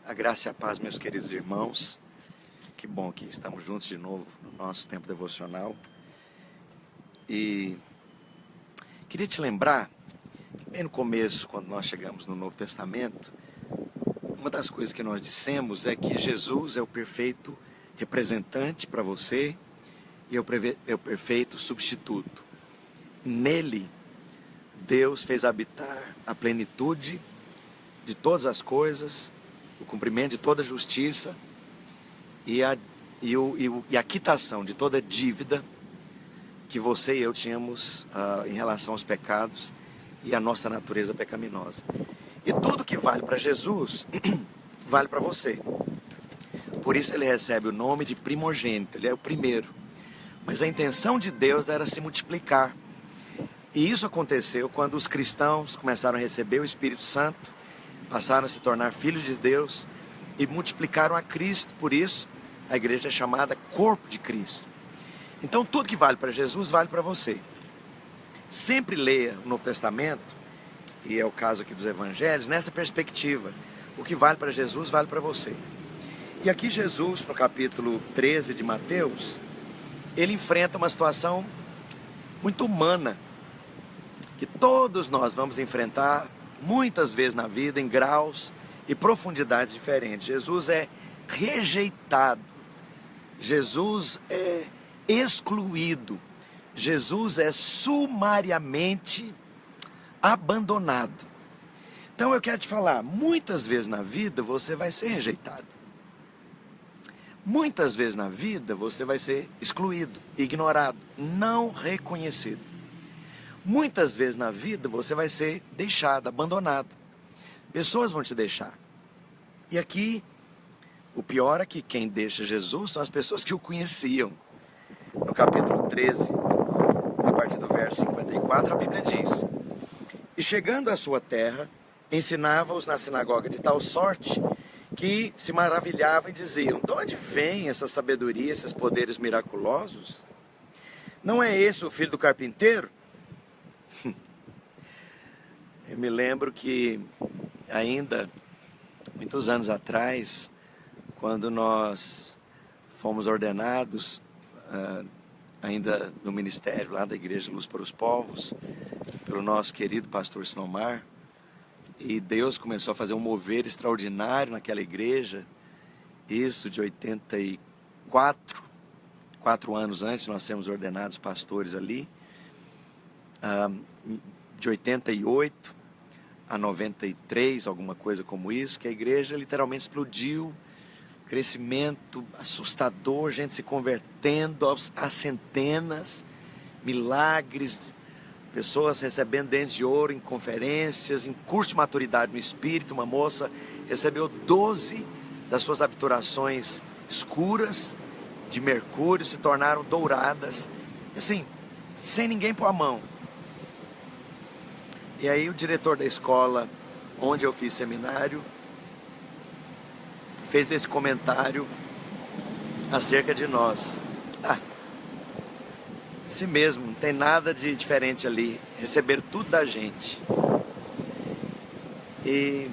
A graça e a paz, meus queridos irmãos. Que bom que estamos juntos de novo no nosso tempo devocional. E queria te lembrar, bem no começo, quando nós chegamos no Novo Testamento, uma das coisas que nós dissemos é que Jesus é o perfeito representante para você e é o perfeito substituto. Nele, Deus fez habitar a plenitude de todas as coisas, o cumprimento de toda a justiça e a quitação de toda dívida que você e eu tínhamos em relação aos pecados e à nossa natureza pecaminosa. E tudo que vale para Jesus, vale para você. Por isso ele recebe o nome de primogênito, ele é o primeiro. Mas a intenção de Deus era se multiplicar. E isso aconteceu quando os cristãos começaram a receber o Espírito Santo, passaram a se tornar filhos de Deus e multiplicaram a Cristo. Por isso, a igreja é chamada Corpo de Cristo. Então, tudo que vale para Jesus, vale para você. Sempre leia o Novo Testamento, e é o caso aqui dos Evangelhos, nessa perspectiva. O que vale para Jesus, vale para você. E aqui Jesus, no capítulo 13 de Mateus, ele enfrenta uma situação muito humana, que todos nós vamos enfrentar muitas vezes na vida, em graus e profundidades diferentes. Jesus é rejeitado, Jesus é excluído, Jesus é sumariamente abandonado. Então eu quero te falar, muitas vezes na vida você vai ser rejeitado. Muitas vezes na vida você vai ser excluído, ignorado, não reconhecido. Muitas vezes na vida você vai ser deixado, abandonado. Pessoas vão te deixar. E aqui, o pior é que quem deixa Jesus são as pessoas que o conheciam. No capítulo 13, a partir do verso 54, a Bíblia diz: E chegando à sua terra, ensinava-os na sinagoga de tal sorte que se maravilhavam e diziam: De onde vem essa sabedoria, esses poderes miraculosos? Não é esse o filho do carpinteiro? Eu me lembro que ainda, muitos anos atrás, quando nós fomos ordenados, ainda no ministério lá da Igreja Luz para os Povos, pelo nosso querido pastor Sinomar, e Deus começou a fazer um mover extraordinário naquela igreja, isso de 84, 4 anos antes nós sermos ordenados pastores ali, de 88 a 93, alguma coisa como isso, que a igreja literalmente explodiu, crescimento assustador, gente se convertendo a centenas, milagres, pessoas recebendo dentes de ouro em conferências, em curso de maturidade no espírito. Uma moça recebeu 12 das suas obturações escuras de mercúrio, se tornaram douradas, assim, sem ninguém pôr a mão. E aí o diretor da escola onde eu fiz seminário fez esse comentário acerca de nós. Si mesmo, não tem nada de diferente ali, receberam tudo da gente. E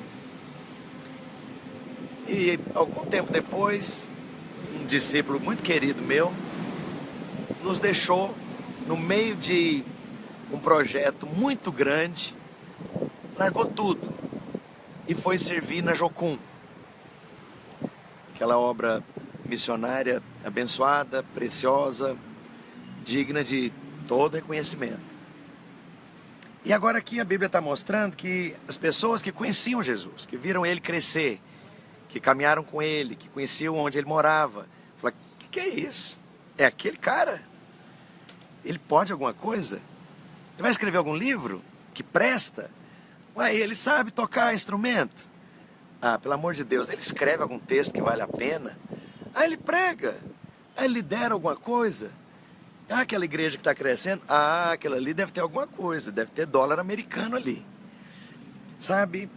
algum tempo depois, um discípulo muito querido meu nos deixou no meio de um projeto muito grande, largou tudo e foi servir na Jocum, aquela obra missionária abençoada, preciosa, digna de todo reconhecimento. E agora aqui a Bíblia está mostrando que as pessoas que conheciam Jesus, que viram ele crescer, que caminharam com ele, que conheciam onde ele morava, falaram: que é isso? É aquele cara? Ele pode alguma coisa? Ele vai escrever algum livro que presta? Ué, ele sabe tocar instrumento? Pelo amor de Deus, ele escreve algum texto que vale a pena? Ele prega? Ele lidera alguma coisa? Aquela igreja que está crescendo? Aquela ali deve ter alguma coisa, deve ter dólar americano ali. Sabe,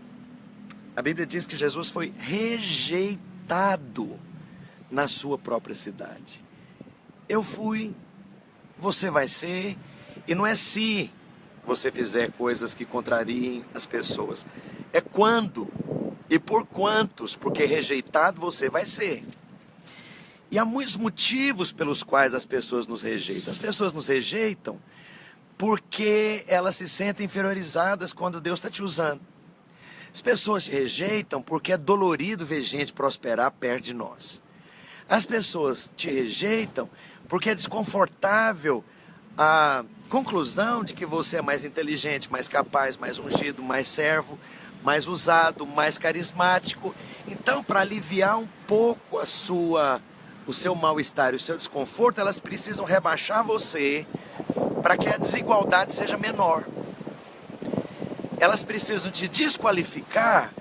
a Bíblia diz que Jesus foi rejeitado na sua própria cidade. Eu fui, você vai ser, e não é você fizer coisas que contrariem as pessoas, é quando E por quantos? Porque rejeitado você vai ser. E há muitos motivos pelos quais as pessoas nos rejeitam. As pessoas nos rejeitam porque elas se sentem inferiorizadas quando Deus está te usando. As pessoas te rejeitam porque é dolorido ver gente prosperar perto de nós. As pessoas te rejeitam porque é desconfortável a conclusão de que você é mais inteligente, mais capaz, mais ungido, mais servo, mais usado, mais carismático. Então, para aliviar um pouco o seu mal-estar e o seu desconforto, elas precisam rebaixar você para que a desigualdade seja menor. Elas precisam te desqualificar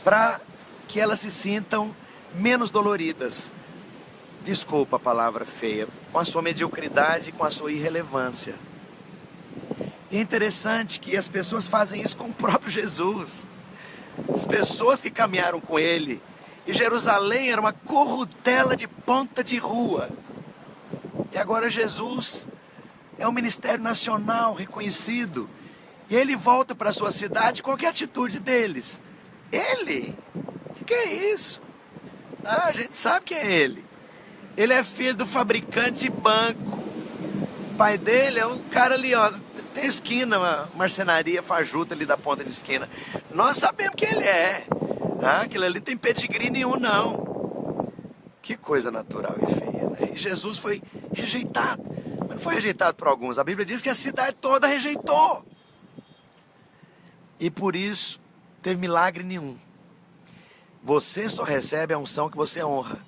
para que elas se sintam menos doloridas. Desculpa a palavra feia, com a sua mediocridade e com a sua irrelevância. E é interessante que as pessoas fazem isso com o próprio Jesus. As pessoas que caminharam com ele, e Jerusalém era uma corrutela de ponta de rua. E agora Jesus é um ministério nacional reconhecido. E ele volta para a sua cidade, qual que é a atitude deles? Ele? O que é isso? Ah, a gente sabe quem é ele. Ele é filho do fabricante de banco. O pai dele é o cara ali, ó. Tem esquina, uma marcenaria fajuta ali da ponta de esquina. Nós sabemos quem ele é. Ah, aquele ali não tem pedigree nenhum, não. Que coisa natural e feia, né? E Jesus foi rejeitado. Mas não foi rejeitado por alguns. A Bíblia diz que a cidade toda rejeitou. E por isso, teve milagre nenhum. Você só recebe a unção que você honra.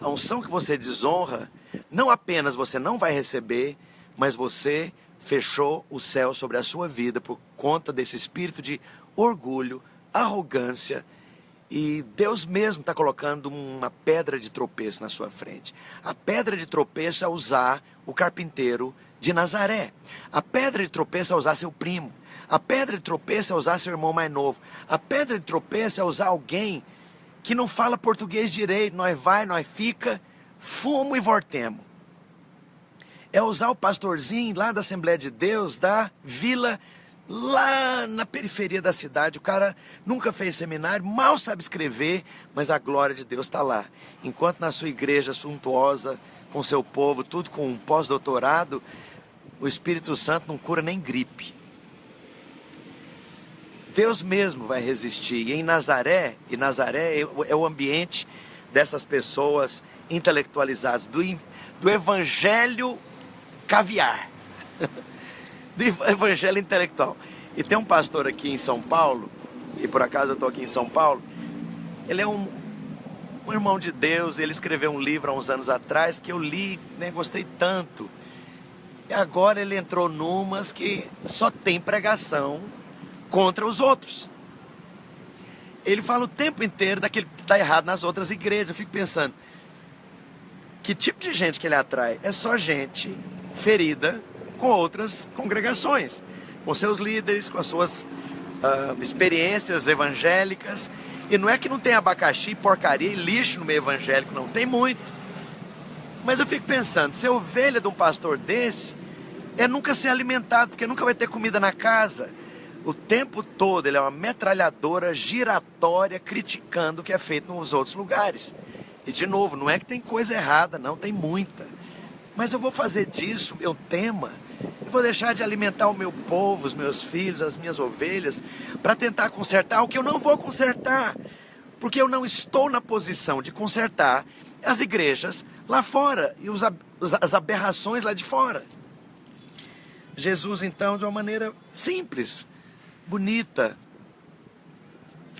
A unção que você desonra, não apenas você não vai receber, mas você fechou o céu sobre a sua vida por conta desse espírito de orgulho, arrogância. E Deus mesmo está colocando uma pedra de tropeço na sua frente. A pedra de tropeço é usar o carpinteiro de Nazaré. A pedra de tropeço é usar seu primo. A pedra de tropeço é usar seu irmão mais novo. A pedra de tropeço é usar alguém que não fala português direito. Nós vai, nós fica, fumo e vortemos. É usar o pastorzinho lá da Assembleia de Deus, da vila, lá na periferia da cidade. O cara nunca fez seminário, mal sabe escrever, mas a glória de Deus está lá. Enquanto na sua igreja suntuosa, com seu povo, tudo com um pós-doutorado, o Espírito Santo não cura nem gripe. Deus mesmo vai resistir. E Nazaré é o ambiente dessas pessoas intelectualizadas, do evangelho caviar, do evangelho intelectual. E tem um pastor aqui em São Paulo, e por acaso eu estou aqui em São Paulo, ele é um irmão de Deus, ele escreveu um livro há uns anos atrás, que eu li, né, gostei tanto. E agora ele entrou numas que só tem pregação contra os outros. Ele fala o tempo inteiro daquele que está errado nas outras igrejas. Eu fico pensando, que tipo de gente que ele atrai? É só gente ferida com outras congregações, com seus líderes, com as suas experiências evangélicas. E não é que não tem abacaxi, porcaria e lixo no meio evangélico, não, tem muito. Mas eu fico pensando, ser ovelha de um pastor desse é nunca ser alimentado, porque nunca vai ter comida na casa. O tempo todo ele é uma metralhadora giratória criticando o que é feito nos outros lugares. E de novo, não é que tem coisa errada, não, tem muita. Mas eu vou fazer disso meu tema. Eu vou deixar de alimentar o meu povo, os meus filhos, as minhas ovelhas, para tentar consertar o que eu não vou consertar. Porque eu não estou na posição de consertar as igrejas lá fora e as aberrações lá de fora. Jesus, então, de uma maneira simples, bonita,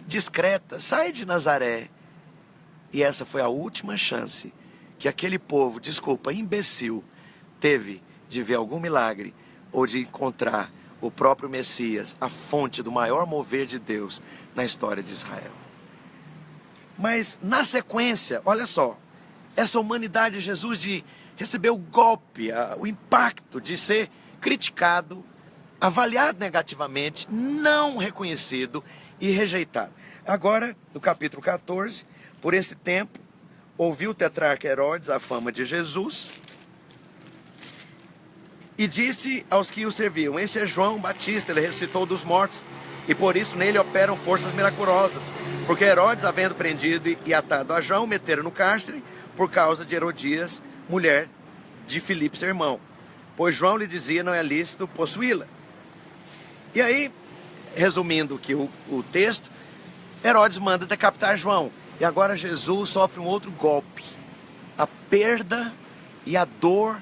discreta, sai de Nazaré. E essa foi a última chance que aquele povo, imbecil, teve de ver algum milagre ou de encontrar o próprio Messias, a fonte do maior mover de Deus na história de Israel. Mas na sequência, olha só, essa humanidade de Jesus de receber o golpe, o impacto de ser criticado, avaliado negativamente, não reconhecido e rejeitado. Agora, no capítulo 14, por esse tempo, ouviu o tetrarca Herodes a fama de Jesus e disse aos que o serviam: esse é João Batista, ele ressuscitou dos mortos, e por isso nele operam forças miraculosas. Porque Herodes, havendo prendido e atado a João, meteram no cárcere por causa de Herodias, mulher de Filipe, seu irmão. Pois João lhe dizia, não é lícito possuí-la. E aí, resumindo aqui o texto, Herodes manda decapitar João. E agora Jesus sofre um outro golpe. A perda e a dor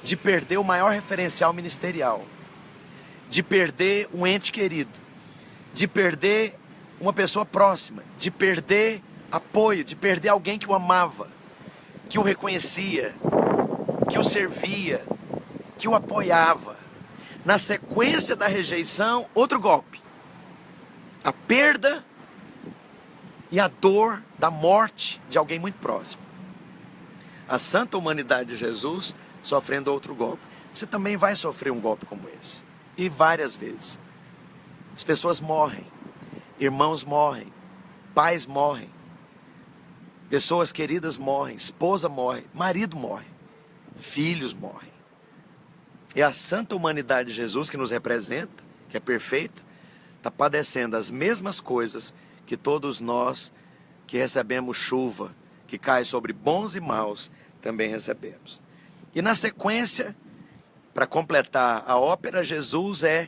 de perder o maior referencial ministerial. De perder um ente querido. De perder uma pessoa próxima. De perder apoio. De perder alguém que o amava. Que o reconhecia. Que o servia. Que o apoiava. Na sequência da rejeição, outro golpe. A perda e a dor da morte de alguém muito próximo. A santa humanidade de Jesus sofrendo outro golpe. Você também vai sofrer um golpe como esse. E várias vezes. As pessoas morrem. Irmãos morrem. Pais morrem. Pessoas queridas morrem. Esposa morre. Marido morre. Filhos morrem. E a santa humanidade de Jesus que nos representa, que é perfeita, está padecendo as mesmas coisas que todos nós que recebemos chuva, que cai sobre bons e maus, também recebemos. E na sequência, para completar a ópera, Jesus é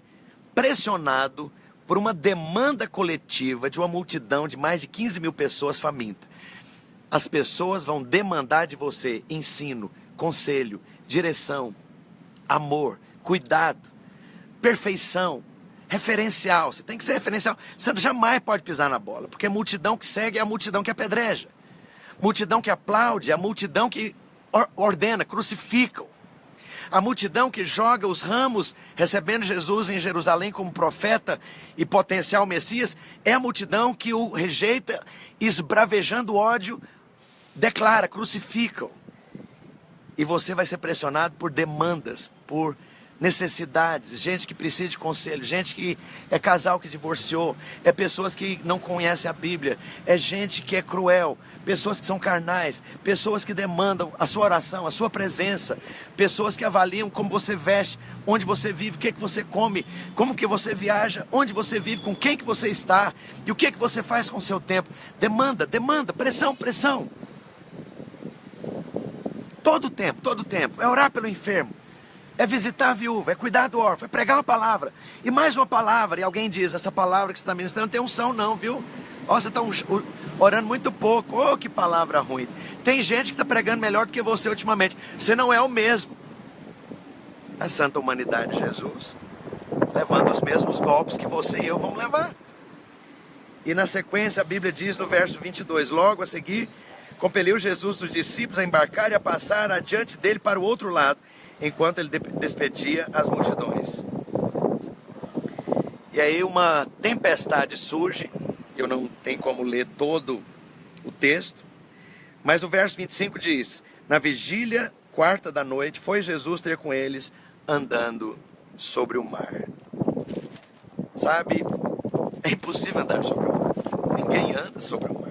pressionado por uma demanda coletiva de uma multidão de mais de 15 mil pessoas famintas. As pessoas vão demandar de você ensino, conselho, direção, amor, cuidado, perfeição, referencial. Você tem que ser referencial. Você jamais pode pisar na bola, porque a multidão que segue é a multidão que apedreja. Multidão que aplaude é a multidão que ordena, crucificam. A multidão que joga os ramos, recebendo Jesus em Jerusalém como profeta e potencial Messias, é a multidão que o rejeita, esbravejando ódio, declara, crucificam. E você vai ser pressionado por demandas, por necessidades, gente que precisa de conselho, gente que é casal que divorciou, é pessoas que não conhecem a Bíblia, é gente que é cruel, pessoas que são carnais, pessoas que demandam a sua oração, a sua presença, pessoas que avaliam como você veste, onde você vive, o que você come, como que você viaja, onde você vive, com quem que você está e o que você faz com o seu tempo. Demanda, pressão, pressão. Todo o tempo, é orar pelo enfermo, é visitar a viúva, é cuidar do órfão, é pregar uma palavra, e mais uma palavra, e alguém diz, essa palavra que você está ministrando não tem unção não, viu? Ó, você está orando muito pouco, oh, que palavra ruim. Tem gente que está pregando melhor do que você ultimamente, você não é o mesmo. A santa humanidade de Jesus, levando os mesmos golpes que você e eu vamos levar. E na sequência a Bíblia diz no verso 22, logo a seguir, compeliu Jesus os discípulos a embarcar e a passar adiante dele para o outro lado, enquanto ele despedia as multidões. E aí uma tempestade surge, eu não tenho como ler todo o texto, mas o verso 25 diz, na vigília quarta da noite, foi Jesus ter com eles andando sobre o mar. Sabe, é impossível andar sobre o mar. Ninguém anda sobre o mar.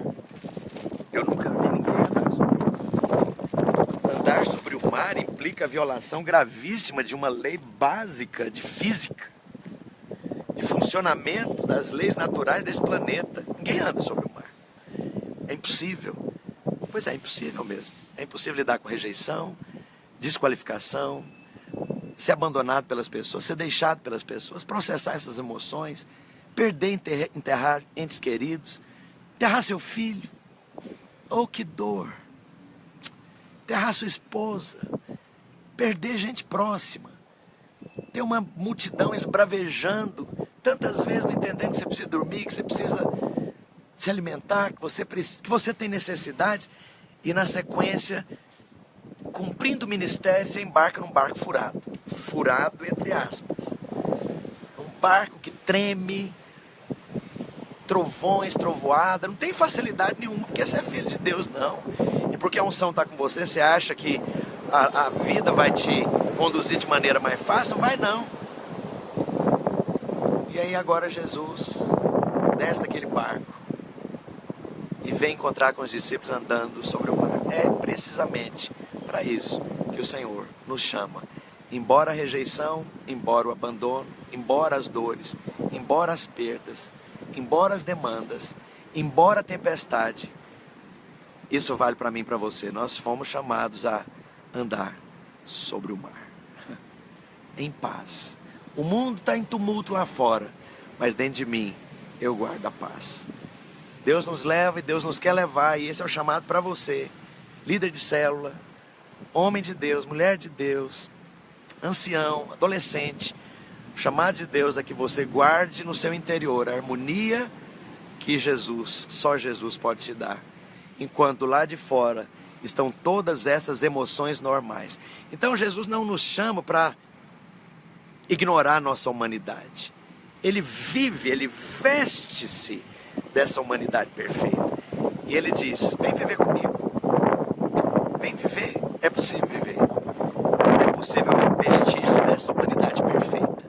Eu nunca vi ninguém andar sobre o mar. Andar sobre o mar implica a violação gravíssima de uma lei básica de física, de funcionamento das leis naturais desse planeta. Ninguém anda sobre o mar. É impossível. Pois é, impossível mesmo. É impossível lidar com rejeição, desqualificação, ser abandonado pelas pessoas, ser deixado pelas pessoas, processar essas emoções, perder, enterrar entes queridos, enterrar seu filho. Oh, que dor! Enterrar sua esposa, perder gente próxima, ter uma multidão esbravejando, tantas vezes não entendendo que você precisa dormir, que você precisa se alimentar, que você tem necessidades, e na sequência, cumprindo o ministério, você embarca num barco furado. Furado entre aspas. Um barco que treme, trovões, trovoada, não tem facilidade nenhuma, porque você é filho de Deus, não. E porque a unção está com você, você acha que a vida vai te conduzir de maneira mais fácil? Não vai, não. E aí agora Jesus desce daquele barco e vem encontrar com os discípulos andando sobre o mar. É precisamente para isso que o Senhor nos chama. Embora a rejeição, embora o abandono, embora as dores, embora as perdas, embora as demandas, embora a tempestade, isso vale para mim e para você. Nós fomos chamados a andar sobre o mar, em paz. O mundo está em tumulto lá fora, mas dentro de mim eu guardo a paz. Deus nos leva e Deus nos quer levar, e esse é o chamado para você, líder de célula, homem de Deus, mulher de Deus, ancião, adolescente. O chamado de Deus é que você guarde no seu interior a harmonia que só Jesus pode te dar, enquanto lá de fora estão todas essas emoções normais. Então Jesus não nos chama para ignorar nossa humanidade. Ele vive, ele veste-se dessa humanidade perfeita. E ele diz: vem viver comigo. Vem viver. É possível viver. É possível vestir-se dessa humanidade perfeita.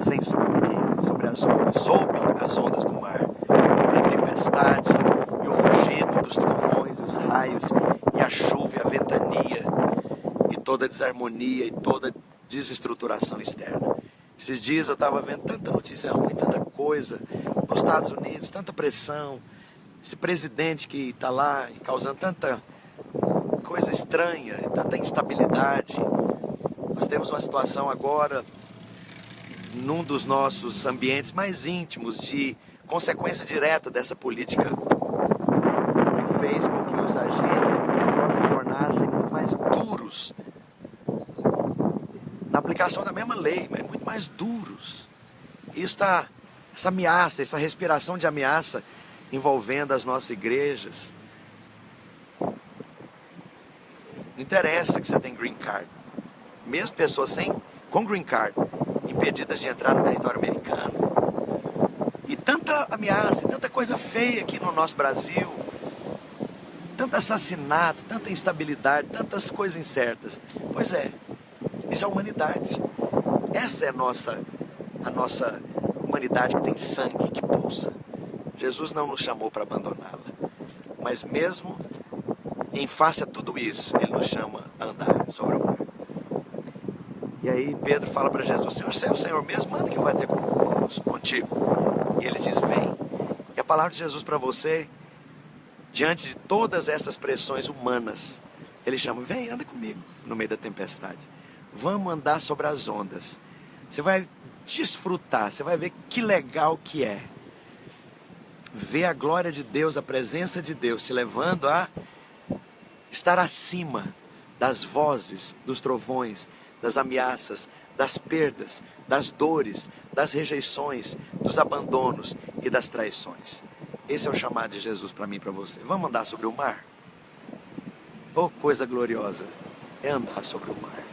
Sem sucumbir sobre as ondas do mar. E a tempestade, e o rugido dos trovões, e os raios, e a chuva, e a ventania, e toda a desarmonia, e toda a desestruturação externa. Esses dias eu estava vendo tanta notícia ruim, tanta coisa nos Estados Unidos, tanta pressão, esse presidente que está lá e causando tanta coisa estranha, tanta instabilidade. Nós temos uma situação agora, num dos nossos ambientes mais íntimos, de consequência direta dessa política, que fez com que os agentes se tornassem muito mais duros na aplicação da mesma lei, mas muito mais duros. Isso essa ameaça, essa respiração de ameaça envolvendo as nossas igrejas. Não interessa que você tem green card. Mesmo pessoas com green card, impedidas de entrar no território americano. E tanta ameaça, e tanta coisa feia aqui no nosso Brasil. Tanto assassinato, tanta instabilidade, tantas coisas incertas. Pois é. Isso é a humanidade. Essa é a nossa humanidade que tem sangue, que pulsa. Jesus não nos chamou para abandoná-la. Mas mesmo em face a tudo isso, Ele nos chama a andar sobre o mar. E aí Pedro fala para Jesus: Senhor, se é o Senhor mesmo, manda que eu vá ter contigo. E ele diz: vem. E a palavra de Jesus para você, diante de todas essas pressões humanas, Ele chama: vem, anda comigo no meio da tempestade. Vamos andar sobre as ondas. Você vai desfrutar, você vai ver que legal que é. Ver a glória de Deus, a presença de Deus te levando a estar acima das vozes, dos trovões, das ameaças, das perdas, das dores, das rejeições, dos abandonos e das traições. Esse é o chamado de Jesus para mim e para você. Vamos andar sobre o mar? Oh, coisa gloriosa é andar sobre o mar.